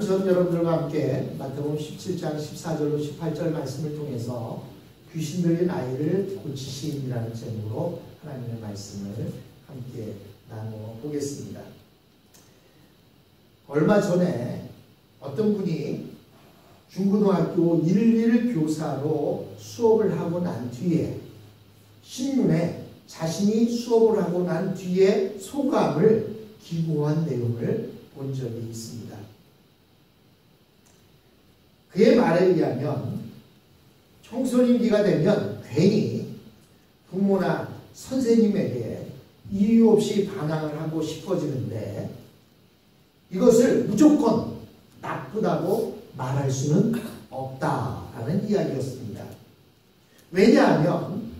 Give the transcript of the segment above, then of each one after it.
오늘은 전 여러분들과 함께 마태복음 17장 14절로 18절 말씀을 통해서 귀신 들린 아이를 고치심이라는 제목으로 하나님의 말씀을 함께 나눠보겠습니다. 얼마 전에 어떤 분이 중고등학교 1일 교사로 수업을 하고 난 뒤에 신문에 자신이 수업을 하고 난 뒤에 소감을 기고한 내용을 본 적이 있습니다. 그의 말에 의하면 청소년기가 되면 괜히 부모나 선생님에게 이유 없이 반항을 하고 싶어지는데 이것을 무조건 나쁘다고 말할 수는 없다라는 이야기였습니다. 왜냐하면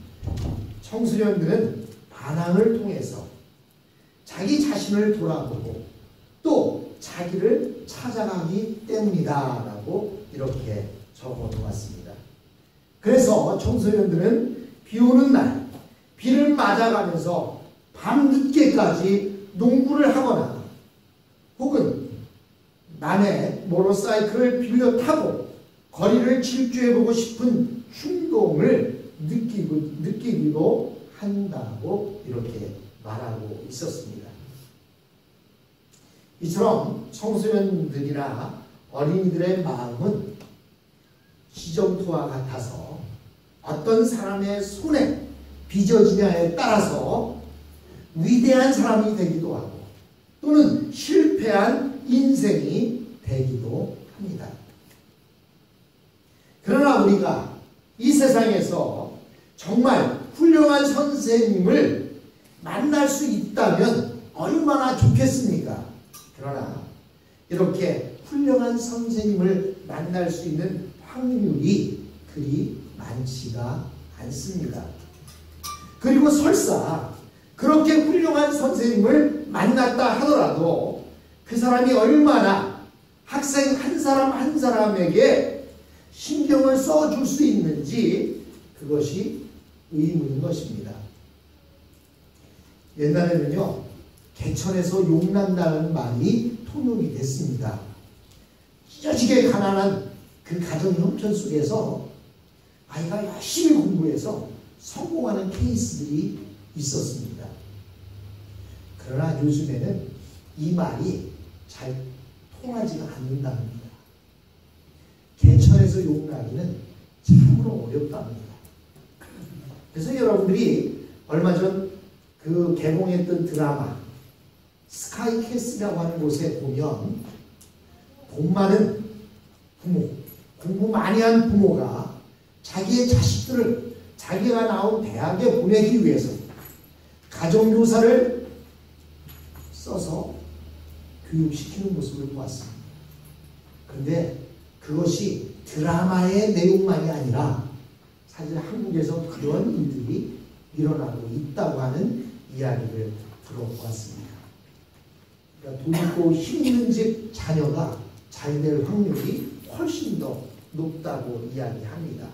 청소년들은 반항을 통해서 자기 자신을 돌아보고 또 자기를 찾아가기 때문이다라고 이렇게 적어 놓았습니다. 그래서 청소년들은 비 오는 날 비를 맞아가면서 밤늦게까지 농구를 하거나 혹은 남의 모터사이클을 빌려 타고 거리를 질주해보고 싶은 충동을 느끼기도 한다고 이렇게 말하고 있었습니다. 이처럼 청소년들이나 어린이들의 마음은 지점토와 같아서 어떤 사람의 손에 빚어지냐에 따라서 위대한 사람이 되기도 하고 또는 실패한 인생이 되기도 합니다. 그러나 우리가 이 세상에서 정말 훌륭한 선생님을 만날 수 있다면 얼마나 좋겠습니까? 그러나 이렇게 훌륭한 선생님을 만날 수 있는 확률이 그리 많지가 않습니다. 그리고 설사 그렇게 훌륭한 선생님을 만났다 하더라도 그 사람이 얼마나 학생 한 사람 한 사람에게 신경을 써줄 수 있는지 그것이 의문인 것입니다. 옛날에는요, 개천에서 용난다는 말이 통용이 됐습니다. 찢어지게 가난한 그 가정 형편 속에서 아이가 열심히 공부해서 성공하는 케이스들이 있었습니다. 그러나 요즘에는 이 말이 잘 통하지가 않는답니다. 개천에서 용나기는 참으로 어렵답니다. 그래서 여러분들이 얼마 전 그 개봉했던 드라마 스카이캐슬이라고 하는 곳에 보면 돈 많은 부모, 공부 많이 한 부모가 자기의 자식들을 자기가 나온 대학에 보내기 위해서 가정교사를 써서 교육시키는 모습을 보았습니다. 그런데 그것이 드라마의 내용만이 아니라 사실 한국에서 그런 일들이 일어나고 있다고 하는 이야기를 들어보았습니다. 그러니까 돈 있고 힘 있는 집 자녀가 잘 될 확률이 훨씬 더 높다고 이야기합니다.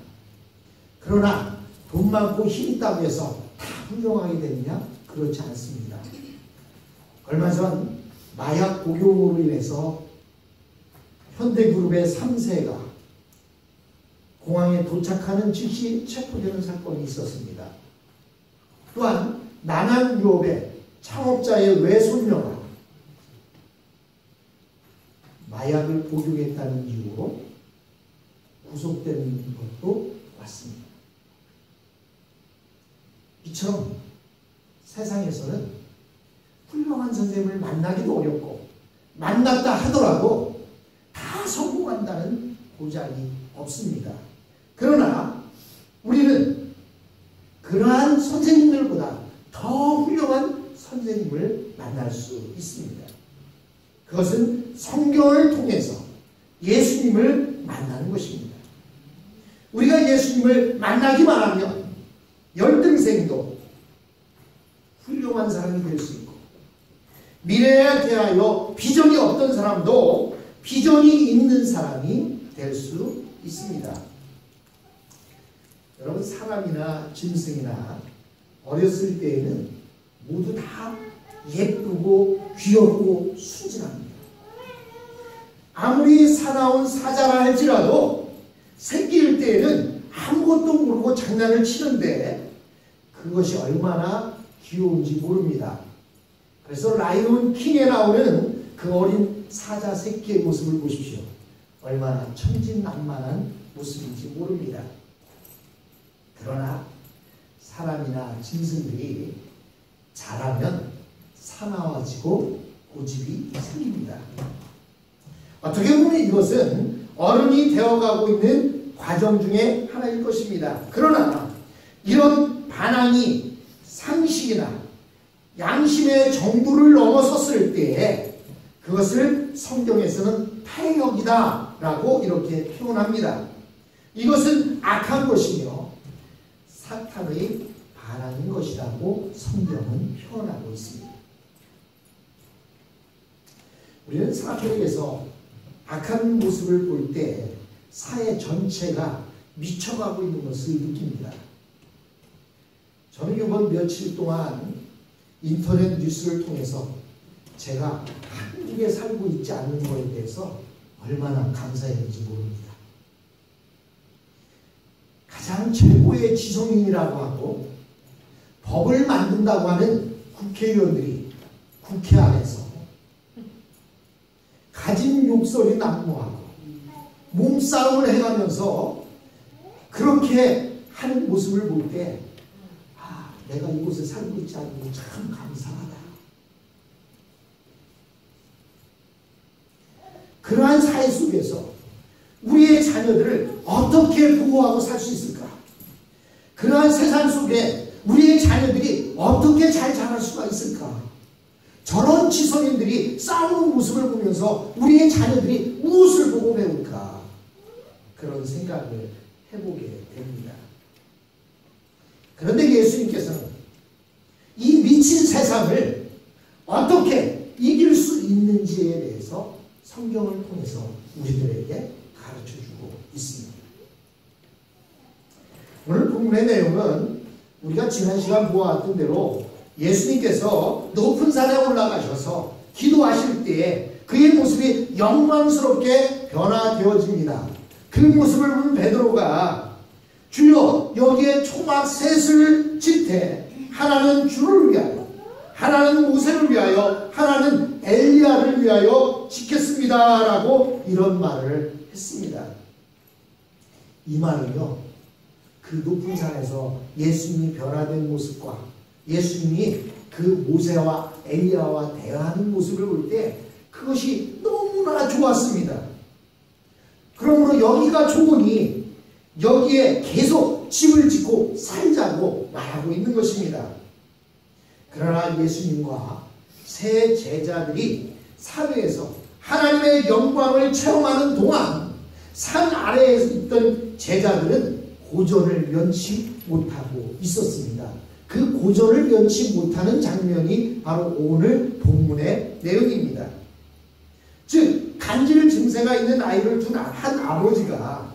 그러나 돈 많고 힘 있다고 해서 다 훌륭하게 되느냐? 그렇지 않습니다. 얼마 전 마약 복용으로 인해서 현대그룹의 3세가 공항에 도착하는 즉시 체포되는 사건이 있었습니다. 또한 남양유업의 창업자의 외손녀가 마약을 복용했다는 이유로 구속된 것도 왔습니다. 이처럼 세상에서는 훌륭한 선생님을 만나기도 어렵고 만났다 하더라도 다 성공한다는 보장이 없습니다. 그러나 우리는 그러한 선생님들보다 더 훌륭한 선생님을 만날 수 있습니다. 그것은 성경을 통해서 예수님을 만나는 것입니다. 우리가 예수님을 만나기만 하면 열등생도 훌륭한 사람이 될 수 있고 미래에 대하여 비전이 없던 사람도 비전이 있는 사람이 될 수 있습니다. 여러분, 사람이나 짐승이나 어렸을 때에는 모두 다 예쁘고 귀엽고 순진합니다. 아무리 사나운 사자라 할지라도 새끼일 때에는 아무것도 모르고 장난을 치는데 그것이 얼마나 귀여운지 모릅니다. 그래서 라이온 킹에 나오는 그 어린 사자 새끼의 모습을 보십시오. 얼마나 천진난만한 모습인지 모릅니다. 그러나 사람이나 짐승들이 자라면 사나워지고 고집이 생깁니다. 어떻게 보면 이것은 어른이 되어가고 있는 과정 중에 하나일 것입니다. 그러나 이런 반항이 상식이나 양심의 정부를 넘어섰을 때 그것을 성경에서는 폐역이다 라고 이렇게 표현합니다. 이것은 악한 것이며 사탄의 반항인 것이라고 성경은 표현하고 있습니다. 우리는 사람들에게서 악한 모습을 볼 때 사회 전체가 미쳐가고 있는 것을 느낍니다. 저는 이번 며칠 동안 인터넷 뉴스를 통해서 제가 한국에 살고 있지 않는 것에 대해서 얼마나 감사했는지 모릅니다. 가장 최고의 지성인이라고 하고 법을 만든다고 하는 국회의원들이 국회 안에서 가진 욕설이 난무하고 몸싸움을 해가면서 그렇게 하는 모습을 볼 때 내가 이곳에 살고 있지 않는 게 참 감사하다. 그러한 사회 속에서 우리의 자녀들을 어떻게 보호하고 살 수 있을까? 그러한 세상 속에 우리의 자녀들이 어떻게 잘 자랄 수가 있을까? 저런 지성인들이 싸우는 모습을 보면서 우리의 자녀들이 무엇을 보고 배울까? 그런 생각을 해보게 됩니다. 그런데 예수님께서는 이 미친 세상을 어떻게 이길 수 있는지에 대해서 성경을 통해서 우리들에게 가르쳐주고 있습니다. 오늘 본문의 내용은 우리가 지난 시간 보아왔던 대로 예수님께서 높은 산에 올라가셔서 기도하실 때에 그의 모습이 영광스럽게 변화되어집니다. 그 모습을 본 베드로가 주여 여기에 초막 셋을 짓되 하나는 주를 위하여 하나는 모세를 위하여 하나는 엘리야를 위하여 짓겠습니다 라고 이런 말을 했습니다. 이 말은요 그 높은 산에서 예수님이 변화된 모습과 예수님이 그 모세와 엘리야와 대화하는 모습을 볼 때 그것이 너무나 좋았습니다. 그러므로 여기가 좋으니 여기에 계속 집을 짓고 살자고 말하고 있는 것입니다. 그러나 예수님과 세 제자들이 산 위에서 하나님의 영광을 체험하는 동안 산 아래에 있던 제자들은 고전을 면치 못하고 있었습니다. 그 고전을 면치 못하는 장면이 바로 오늘 본문의 내용입니다. 즉 간질 증세가 있는 아이를 둔 한 아버지가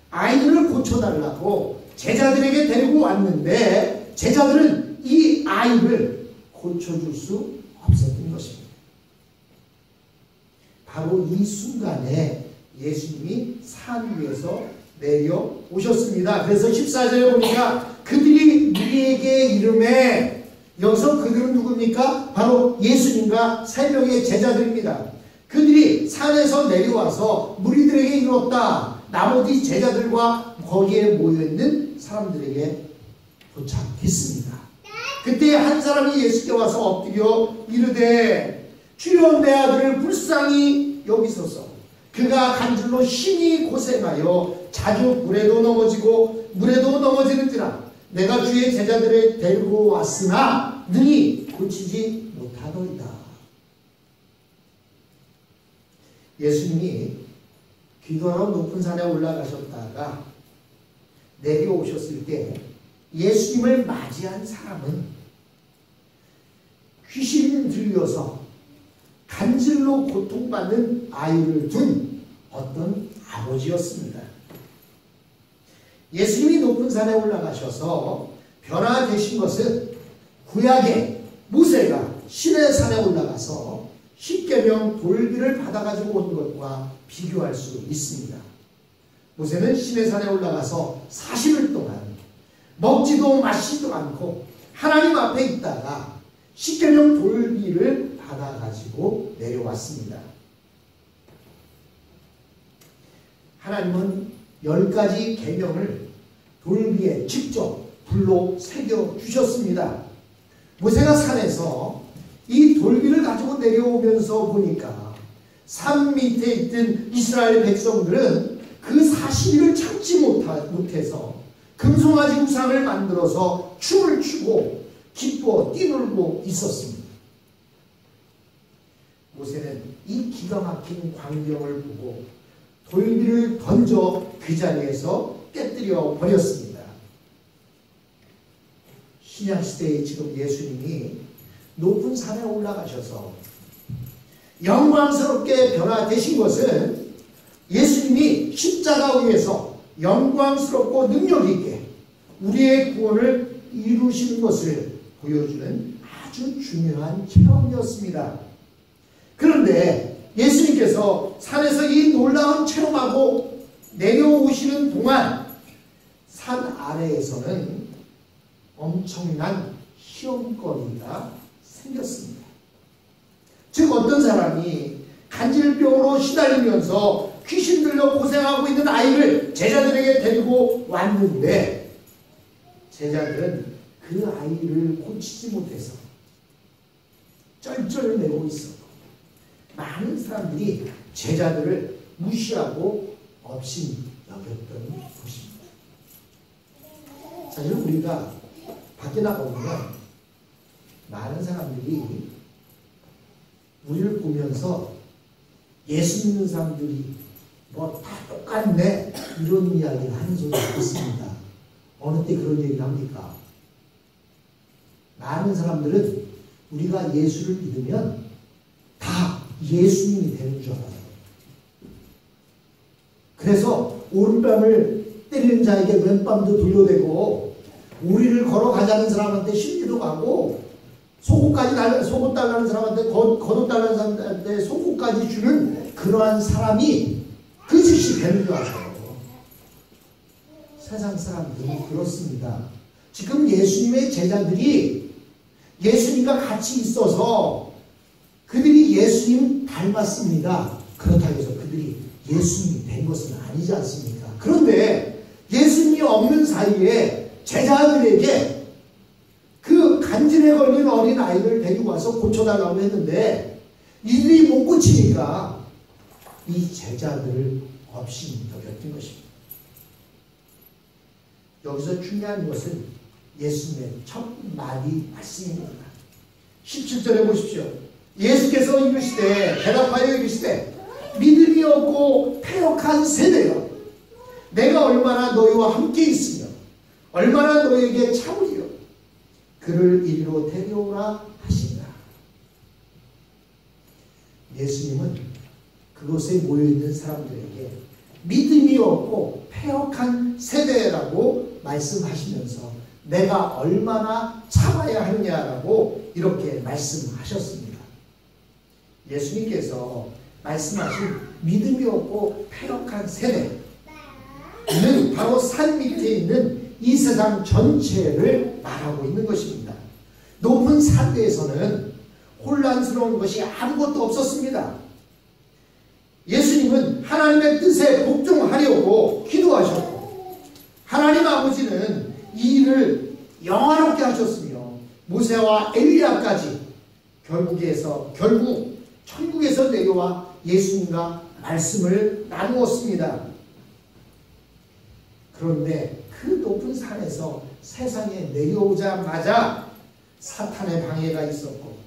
아이들을 고쳐달라고 제자들에게 데리고 왔는데 제자들은 이 아이를 고쳐줄 수 없었던 것입니다. 바로 이 순간에 예수님이 산 위에서 내려오셨습니다. 그래서 14절에 보니까 그들이 우리에게 이름에 여기서 그들은 누굽니까? 바로 예수님과 세 명의 제자들입니다. 그들이 산에서 내려와서 무리들에게 이르렀다. 나머지 제자들과 거기에 모여있는 사람들에게 도착했습니다. 그때 한 사람이 예수께 와서 엎드려 이르되 주여 내 아들을 불쌍히 여기소서. 그가 간질로 심히 고생하여 자주 물에도 넘어지고 물에도 넘어지는지라 내가 주의 제자들을 데리고 왔으나 능히 고치지 못하더이다. 예수님이 기도하러 높은 산에 올라가셨다가 내려오셨을 때 예수님을 맞이한 사람은 귀신 들려서 간질로 고통받는 아이를 둔 어떤 아버지였습니다. 예수님이 높은 산에 올라가셔서 변화되신 것은 구약의 모세가 시내 산에 올라가서 십계명 돌기를 받아가지고 온 것과 비교할 수 있습니다. 모세는 시내산에 올라가서 40일 동안 먹지도 마시지도 않고 하나님 앞에 있다가 십계명 돌기를 받아가지고 내려왔습니다. 하나님은 10가지 계명을 돌기에 직접 불로 새겨 주셨습니다. 모세가 산에서 이 돌기를 가지고 내려오면서 보니까 산 밑에 있던 이스라엘 백성들은 그 40일을 참지 못해서 금송아지 우상을 만들어서 춤을 추고 기뻐 뛰놀고 있었습니다. 모세는 이 기가 막힌 광경을 보고 돌기를 던져 그 자리에서 깨뜨려 버렸습니다. 신약시대에 지금 예수님이 높은 산에 올라가셔서 영광스럽게 변화되신 것은 예수님이 십자가 위에서 영광스럽고 능력있게 우리의 구원을 이루시는 것을 보여주는 아주 중요한 체험이었습니다. 그런데 예수님께서 산에서 이 놀라운 체험하고 내려오시는 동안 산 아래에서는 엄청난 시험거리가 생겼습니다. 즉 어떤 사람이 간질병으로 시달리면서 귀신 들려 고생하고 있는 아이를 제자들에게 데리고 왔는데 제자들은 그 아이를 고치지 못해서 쩔쩔매고 있었고 많은 사람들이 제자들을 무시하고 업신 여겼던 것입니다. 사실 우리가 밖에 나가보면 많은 사람들이 우리를 보면서 예수 믿는 사람들이 뭐 다 똑같네 이런 이야기를 하는 소리가 있습니다. 어느 때 그런 얘기를 합니까? 많은 사람들은 우리가 예수를 믿으면 다 예수님이 되는 줄 알아요. 그래서 오른뺨을 때리는 자에게 왼뺨도 돌려대고 우리를 걸어가자는 사람한테 신기도 가고 속옷 달라는 사람한테 겉옷 달라는 사람한테 속옷까지 주는 그러한 사람이 그 짓이 되는 줄 알아요. 세상 사람들은 그렇습니다. 지금 예수님의 제자들이 예수님과 같이 있어서 그들이 예수님 닮았습니다. 그렇다고 해서 그들이 예수님이 된 것은 아니지 않습니까? 그런데 예수님이 없는 사이에 제자들에게 그 간질에 걸린 어린 아이를 데리고 와서 고쳐달라고 했는데 이들이 못 고치니까 이 제자들을 없이 여겼던 것입니다. 여기서 중요한 것은 예수님의 첫 마디 말씀입니다. 17절에 보십시오. 예수께서 이르시되 대답하여 이르시되 믿음이 없고 패역한 세대여 내가 얼마나 너희와 함께 있으며 얼마나 너희에게 참으리요 그를 이리로 데려오라 하신다. 예수님은 그곳에 모여있는 사람들에게 믿음이 없고 패역한 세대라고 말씀하시면서 내가 얼마나 참아야 하느냐라고 이렇게 말씀하셨습니다. 예수님께서 말씀하신 믿음이 없고 패역한 세대는 바로 산 밑에 있는 이 세상 전체를 말하고 있는 것입니다. 높은 산대에서는 혼란스러운 것이 아무것도 없었습니다. 예수님은 하나님의 뜻에 복종하려고 기도하셨고 하나님 아버지는 이 일을 영화롭게 하셨으며 모세와 엘리야까지 결국 천국에서 내려와 예수님과 말씀을 나누었습니다. 그런데 그 높은 산에서 세상에 내려오자마자 사탄의 방해가 있었고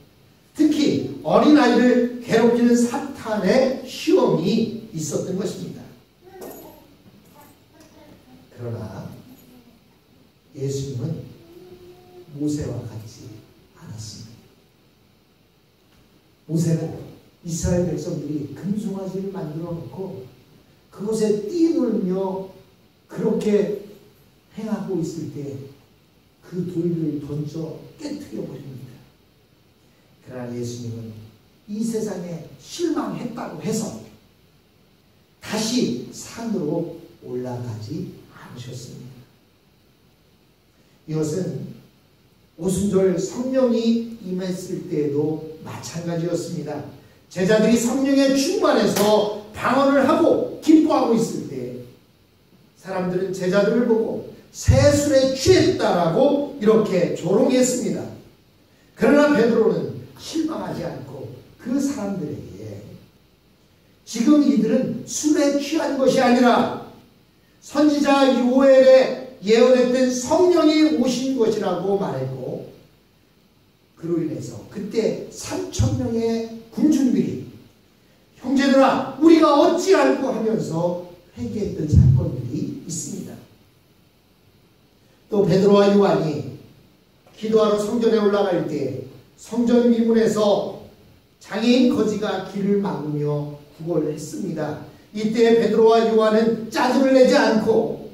특히 어린아이를 괴롭히는 사탄의 시험이 있었던 것입니다. 그러나 예수님은 모세와 같지 않았습니다. 모세는 이스라엘 백성들이 금송아지를 만들어 놓고 그곳에 뛰놀며 그렇게 행하고 있을 때 그 돌을 던져 깨뜨려 버립니다. 그러나 예수님은 이 세상에 실망했다고 해서 다시 산으로 올라가지 않으셨습니다. 이것은 오순절 성령이 임했을 때에도 마찬가지였습니다. 제자들이 성령에 충만해서 방언을 하고 기뻐하고 있을 때 사람들은 제자들을 보고 세술에 취했다라고 이렇게 조롱했습니다. 그러나 베드로는 실망하지 않고 그 사람들에게 지금 이들은 술에 취한 것이 아니라 선지자 요엘에 예언했던 성령이 오신 것이라고 말했고, 그로 인해서 그때 3,000명의 군중들이 형제들아 우리가 어찌할꼬 하면서 회개했던 사건들이 있습니다. 또 베드로와 요한이 기도하러 성전에 올라갈 때 성전 미문에서 장애인 거지가 길을 막으며 구걸을 했습니다. 이때 베드로와 요한은 짜증을 내지 않고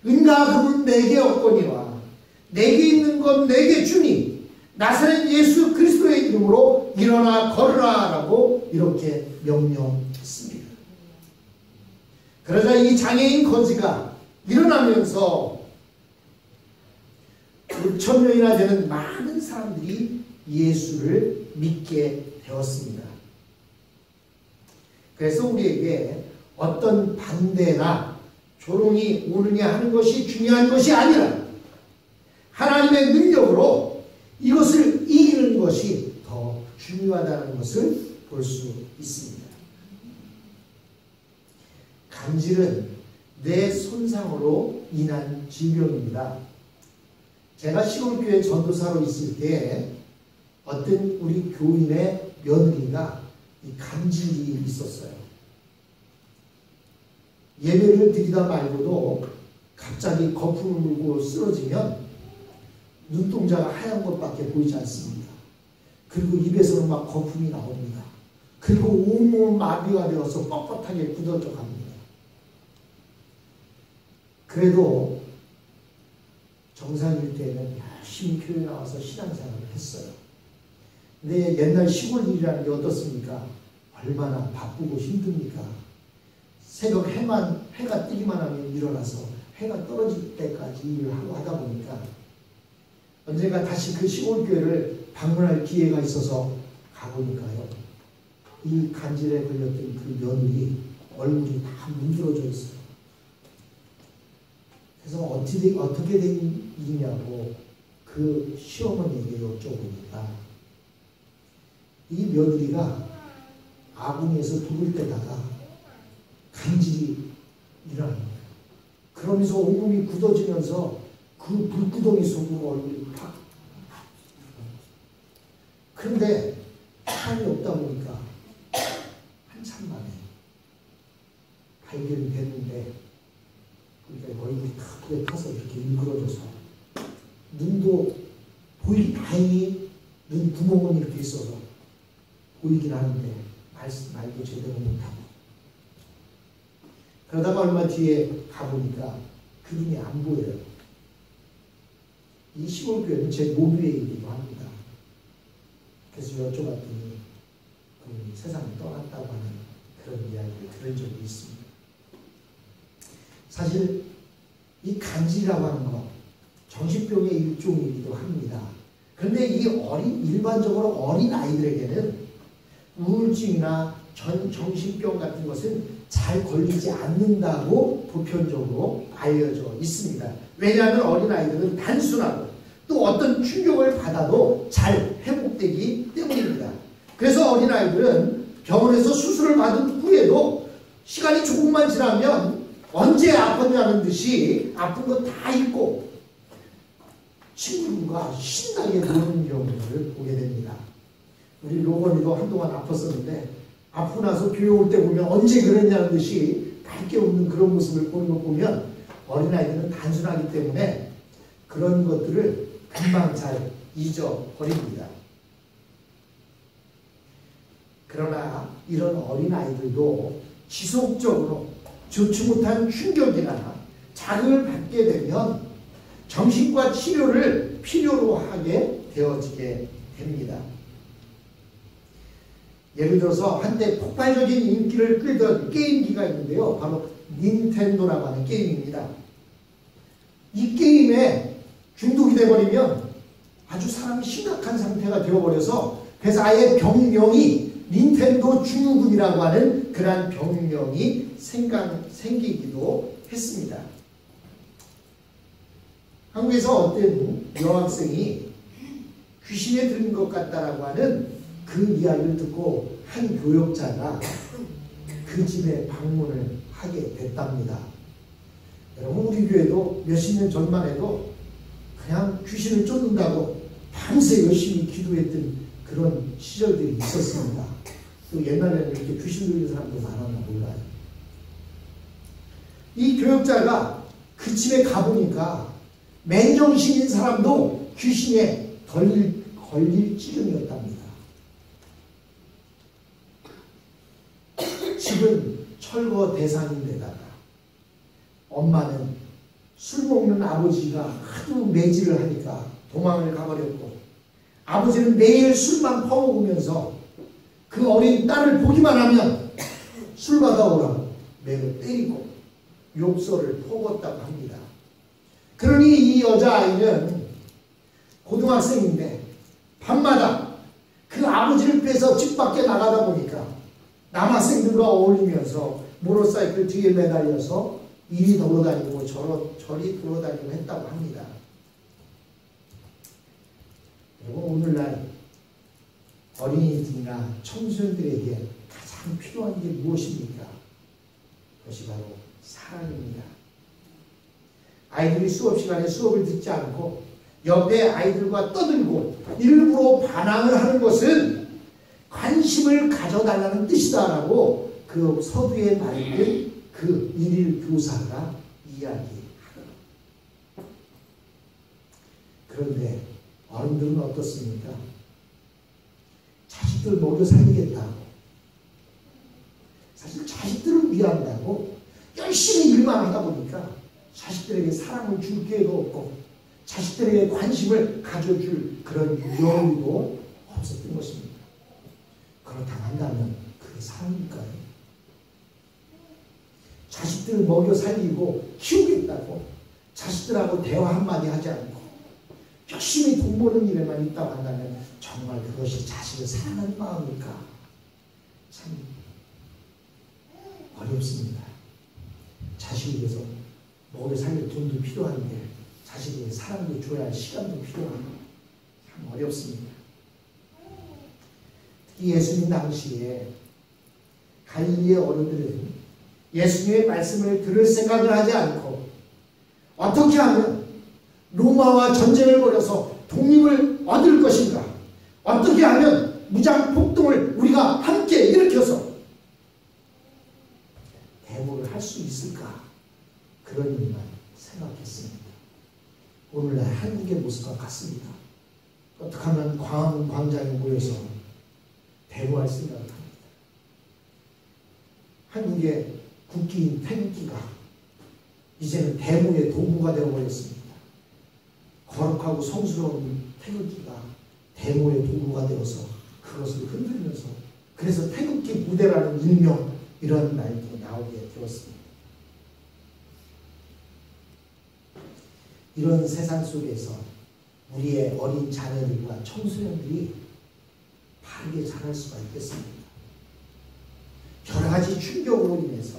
은과 금은 내게 없거니와 내게 있는 건 내게 주니 나사렛 예수 그리스도의 이름으로 일어나 걸으라 라고 이렇게 명령했습니다. 그러자 이 장애인 거지가 일어나면서 6,000명이나 되는 많은 사람들이 예수를 믿게 되었습니다. 그래서 우리에게 어떤 반대나 조롱이 오느냐 하는 것이 중요한 것이 아니라 하나님의 능력으로 이것을 이기는 것이 더 중요하다는 것을 볼 수 있습니다. 간질은 뇌 손상으로 인한 질병입니다. 제가 시골교회 전도사로 있을 때 어떤 우리 교인의 며느리가 이 간질이 있었어요. 예배를 드리다 말고도 갑자기 거품을 물고 쓰러지면 눈동자가 하얀 것밖에 보이지 않습니다. 그리고 입에서는 막 거품이 나옵니다. 그리고 온몸은 마비가 되어서 뻣뻣하게 굳어져 갑니다. 그래도 정상일 때는 열심히 교회 나와서 신앙생활을 했어요. 근데 옛날 시골 일이라는 게 어떻습니까? 얼마나 바쁘고 힘듭니까? 새벽 해가 뜨기만 하면 일어나서 해가 떨어질 때까지 일을 하고 하다 보니까 언젠가 다시 그 시골교회를 방문할 기회가 있어서 가보니까요, 이 간질에 걸렸던 그 며느리 얼굴이 다 문드러져 있어요. 그래서 어떻게 된 일이냐고 그 시어머니에게 여쭤보니까 이 며느리가 아궁이에서 불을 때다가 간질이 일어나는 거예요. 그러면서 온몸이 굳어지면서 그 불구덩이 속으로 얼굴이 팍. 그런데 시간이 없다 보니까 한참 만에 발견이 됐는데 그러니까 얼굴이 크게 타서 이렇게 일그러져서 눈도 보이기 다행히 눈 구멍은 이렇게 있어서 보이긴 하는데 말도 제대로 못하고 그러다가 얼마 뒤에 가보니까 그림이 안 보여요. 이 시골교회는 제 모교회이기도 합니다. 그래서 여쭤봤더니 그 세상을 떠났다고 하는 그런 이야기를 들은 적이 있습니다. 사실 이 간질이라고 하는 것 정신병의 일종이기도 합니다. 그런데 이 일반적으로 어린 아이들에게는 우울증이나 정신병 같은 것은 잘 걸리지 않는다고 보편적으로 알려져 있습니다. 왜냐하면 어린아이들은 단순하고 또 어떤 충격을 받아도 잘 회복되기 때문입니다. 그래서 어린아이들은 병원에서 수술을 받은 후에도 시간이 조금만 지나면 언제 아팠냐는 듯이 아픈 거 다 잊고 친구들과 신나게 노는 경우를 보게 됩니다. 우리 로건이도 한동안 아팠었는데 아프고 나서 교회 올 때 보면 언제 그랬냐는 듯이 밝게 웃는 그런 모습을 보는 거 보면 어린아이들은 단순하기 때문에 그런 것들을 금방 잘 잊어버립니다. 그러나 이런 어린아이들도 지속적으로 좋지 못한 충격이나 자극을 받게 되면 정신과 치료를 필요로 하게 되어지게 됩니다. 예를 들어서 한때 폭발적인 인기를 끌던 게임기가 있는데요. 바로 닌텐도라고 하는 게임입니다. 이 게임에 중독이 돼버리면 아주 사람이 심각한 상태가 되어버려서 그래서 아예 병명이 닌텐도 증후군이라고 하는 그러한 병명이 생기기도 했습니다. 한국에서 어떤 여학생이 귀신에 들린 것 같다라고 하는 그 이야기를 듣고 한 교역자가 그 집에 방문을 하게 됐답니다. 여러분, 우리 교회도 몇십 년 전만 해도 그냥 귀신을 쫓는다고 밤새 열심히 기도했던 그런 시절들이 있었습니다. 또 옛날에는 이렇게 귀신 들린 사람도 많았나 몰라요. 이 교역자가 그 집에 가보니까 맨정신인 사람도 귀신에 걸릴 지경이었답니다. 집은 철거 대상인데다가 엄마는 술 먹는 아버지가 하도 매질을 하니까 도망을 가버렸고, 아버지는 매일 술만 퍼먹으면서 그 어린 딸을 보기만 하면 술 받아오라고 매를 때리고 욕설을 퍼붓었다고 합니다. 그러니 이 여자아이는 고등학생인데 밤마다 그 아버지를 빼서 집 밖에 나가다 보니까 남학생들과 어울리면서 모터사이클 뒤에 매달려서 이리 돌아다니고 저리 돌아다니고 했다고 합니다. 그리고 오늘날 어린이들이나 청소년들에게 가장 필요한 게 무엇입니까? 그것이 바로 사랑입니다. 아이들이 수업 시간에 수업을 듣지 않고 옆에 아이들과 떠들고 일부러 반항을 하는 것은 관심을 가져달라는 뜻이다라고 그 서두에 말했던 그 일일 교사가 이야기하더라. 그런데 어른들은 어떻습니까? 자식들 먹여 살리겠다고, 사실 자식들을 위한다고 열심히 일만 하다 보니까 자식들에게 사랑을 줄 기회도 없고 자식들에게 관심을 가져줄 그런 여유도 없었던 것입니다. 그렇다고 한다면 그게 사랑일까요? 자식들을 먹여 살리고 키우겠다고 자식들하고 대화 한마디 하지 않고 열심히 돈 버는 일에만 있다고 한다면 정말 그것이 자식을 사랑하는 마음일까? 참 어렵습니다. 자식을 위해서 먹여 살릴 돈도 필요한데 자식에게 사랑도 줘야 할 시간도 필요한데 참 어렵습니다. 특히 예수님 당시에 갈릴리의 어른들은 예수님의 말씀을 들을 생각을 하지 않고 어떻게 하면 로마와 전쟁을 벌여서 독립을 얻을 것인가, 어떻게 하면 무장폭동을 우리가 함께 일으켜서 대모를 할 수 있을까, 그런 일만 생각했습니다. 오늘날 한국의 모습과 같습니다. 어떻게 하면 광화문 광장에 모여서 대모할 생각을 합니다. 한국의 국기인 태극기가 이제는 대모의 도구가 되어버렸습니다. 거룩하고 성스러운 태극기가 대모의 도구가 되어서 그것을 흔들면서, 그래서 태극기 무대라는 일명, 이런 말도 나오게 되었습니다. 이런 세상 속에서 우리의 어린 자녀들과 청소년들이 바르게 자랄 수가 있겠습니다. 여러 가지 충격으로 인해서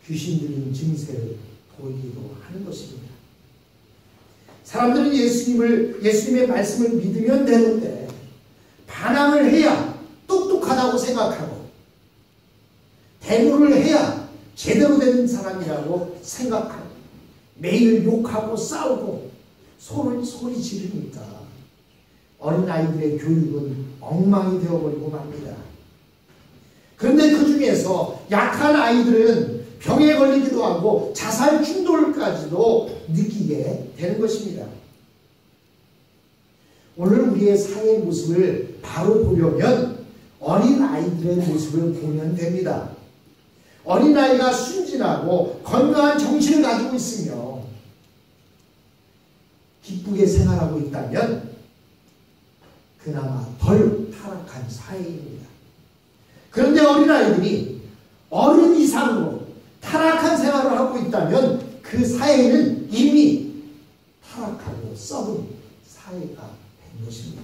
귀신 들린 증세를 보이기도 하는 것입니다. 사람들은 예수님의 말씀을 믿으면 되는데 반항을 해야 똑똑하다고 생각하고 대모를 해야 제대로 된 사람이라고 생각하고 매일 욕하고 싸우고 소리 지르니까 어린아이들의 교육은 엉망이 되어버리고 맙니다. 그런데 그 중에서 약한 아이들은 병에 걸리기도 하고 자살 충동까지도 느끼게 되는 것입니다. 오늘 우리의 사회의 모습을 바로 보려면 어린아이들의 모습을 보면 됩니다. 어린아이가 순진하고 건강한 정신을 가지고 있으며 기쁘게 생활하고 있다면 그나마 덜 타락한 사회입니다. 그런데 어린아이들이 어른 이상으로 타락한 생활을 하고 있다면 그 사회는 이미 타락하고 썩은 사회가 된 것입니다.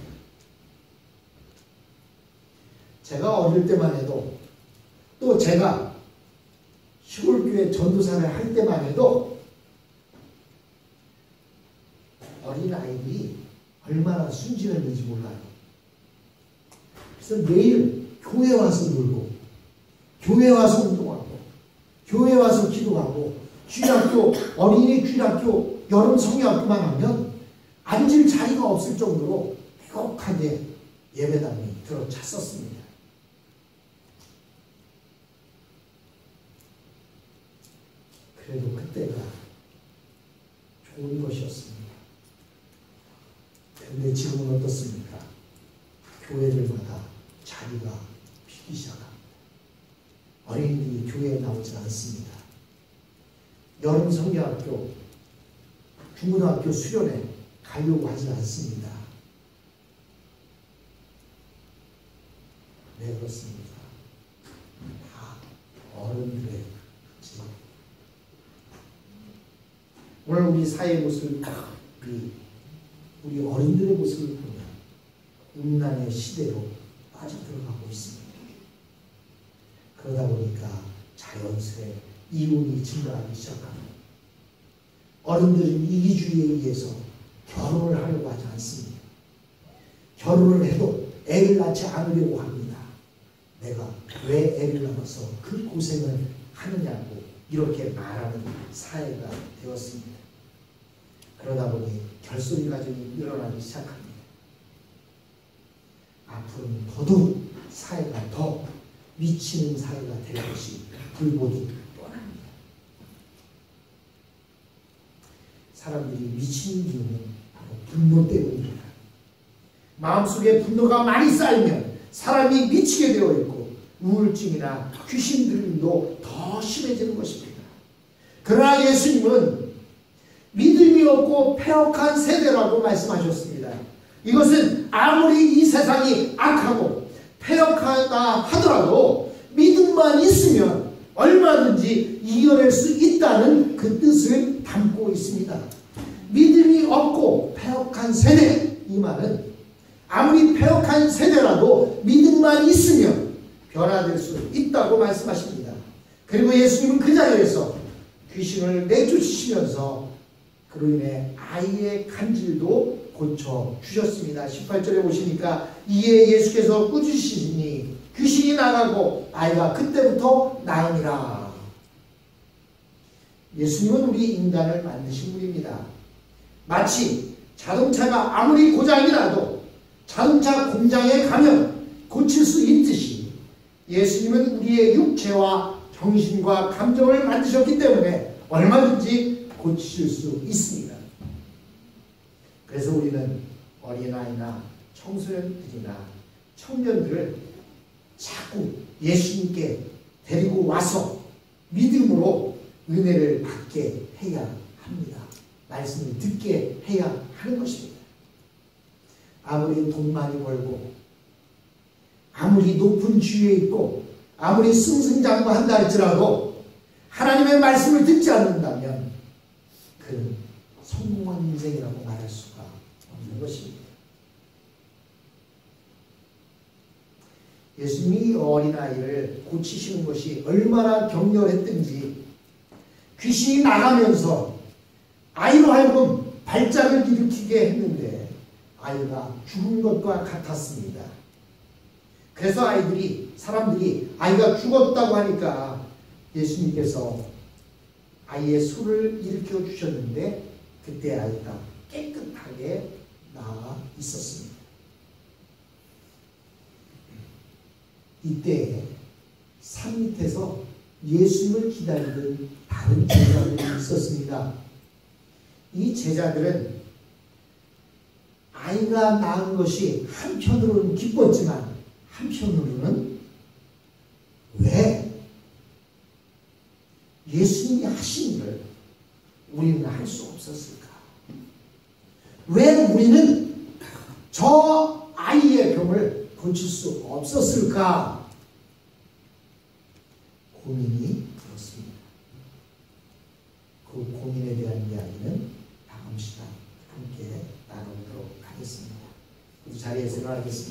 제가 어릴 때만 해도, 또 제가 시골교회 전도사를 할 때만 해도 어린아이들이 얼마나 순진했는지 몰라요. 그래서 매일 교회 와서 놀고, 교회 와서 운동하고, 교회 와서 기도하고, 주일학교, 어린이 주일학교, 여름 성경학교만 하면 앉을 자리가 없을 정도로 행복하게 예배당이 들어찼었습니다. 그래도 그때가 좋은 것이었습니다. 근데 지금은 어떻습니까? 교회들마다 자리가 비기 시작합니다. 어린이들이 교회에 나오지 않습니다. 여름 성경학교, 중고등학교 수련회 가려고 하지 않습니다. 왜 그렇습니까? 다 어른들의 죄. 오늘 우리 사회의 모습을 우리 어른들의 모습을 보면 음란의 시대로 빠져들어가고 있습니다. 그러다 보니까 자연스레 이혼이 증가하기 시작합니다. 어른들은 이기주의에 의해서 결혼을 하려고 하지 않습니다. 결혼을 해도 애를 낳지 않으려고 합니다. 내가 왜 애를 낳아서 그 고생을 하느냐고 이렇게 말하는 사회가 되었습니다. 그러다 보니 결손 가정이 일어나기 시작합니다. 앞으로는 더더욱 사회가 더 미치는 사회가 될 것이 불보듯 뻔합니다. 사람들이 미치는 이유는 바로 분노 때문입니다. 마음속에 분노가 많이 쌓이면 사람이 미치게 되어 있고 우울증이나 귀신 들림도 더 심해지는 것입니다. 그러나 예수님은 믿음이 없고 패역한 세대라고 말씀하셨습니다. 이것은 아무리 이 세상이 악하고 패역하다 하더라도 믿음만 있으면 얼마든지 이겨낼 수 있다는 그 뜻을 담고 있습니다. 믿음이 없고 패역한 세대, 이 말은 아무리 패역한 세대라도 믿음만 있으면 변화될 수 있다고 말씀하십니다. 그리고 예수님은 그 자리에서 귀신을 내쫓으시면서 그로 인해 아이의 간질도 고쳐주셨습니다. 18절에 보시니까 이에 예수께서 꾸짖으시니 귀신이 나가고 아이가 그때부터 나으니라. 예수님은 우리 인간을 만드신 분입니다. 마치 자동차가 아무리 고장이 나도 자동차 공장에 가면 고칠 수 있듯이 예수님은 우리의 육체와 정신과 감정을 만드셨기 때문에 얼마든지 고치실 수 있습니다. 그래서 우리는 어린아이나 청소년들이나 청년들을 자꾸 예수님께 데리고 와서 믿음으로 은혜를 받게 해야 합니다. 말씀을 듣게 해야 하는 것입니다. 아무리 돈 많이 벌고 아무리 높은 지위에 있고 아무리 승승장구한다 할지라도 하나님의 말씀을 듣지 않는다면 그는 성공한 인생이라고 말할 수가 없는 것입니다. 예수님이 어린아이를 고치시는 것이 얼마나 격렬했든지 귀신이 나가면서 아이로 하여금 발작을 일으키게 했는데 아이가 죽은 것과 같았습니다. 그래서 사람들이 아이가 죽었다고 하니까 예수님께서 아이의 술을 일으켜 주셨는데 그때 아이가 깨끗하게 나아 있었습니다. 이때 산 밑에서 예수님을 기다리던 다른 제자들이 있었습니다. 이 제자들은 아이가 낳은 것이 한편으로는 기뻤지만 한편으로는 왜 예수님이 하신 일을 우리는 할 수 없었을까? 왜 우리는 저 아이의 고칠 수 없었을까? 고민이 들었습니다. 그 고민에 대한 이야기는 다음 시간 함께 나누도록 하겠습니다. 모두 자리에서 일어나겠습니다.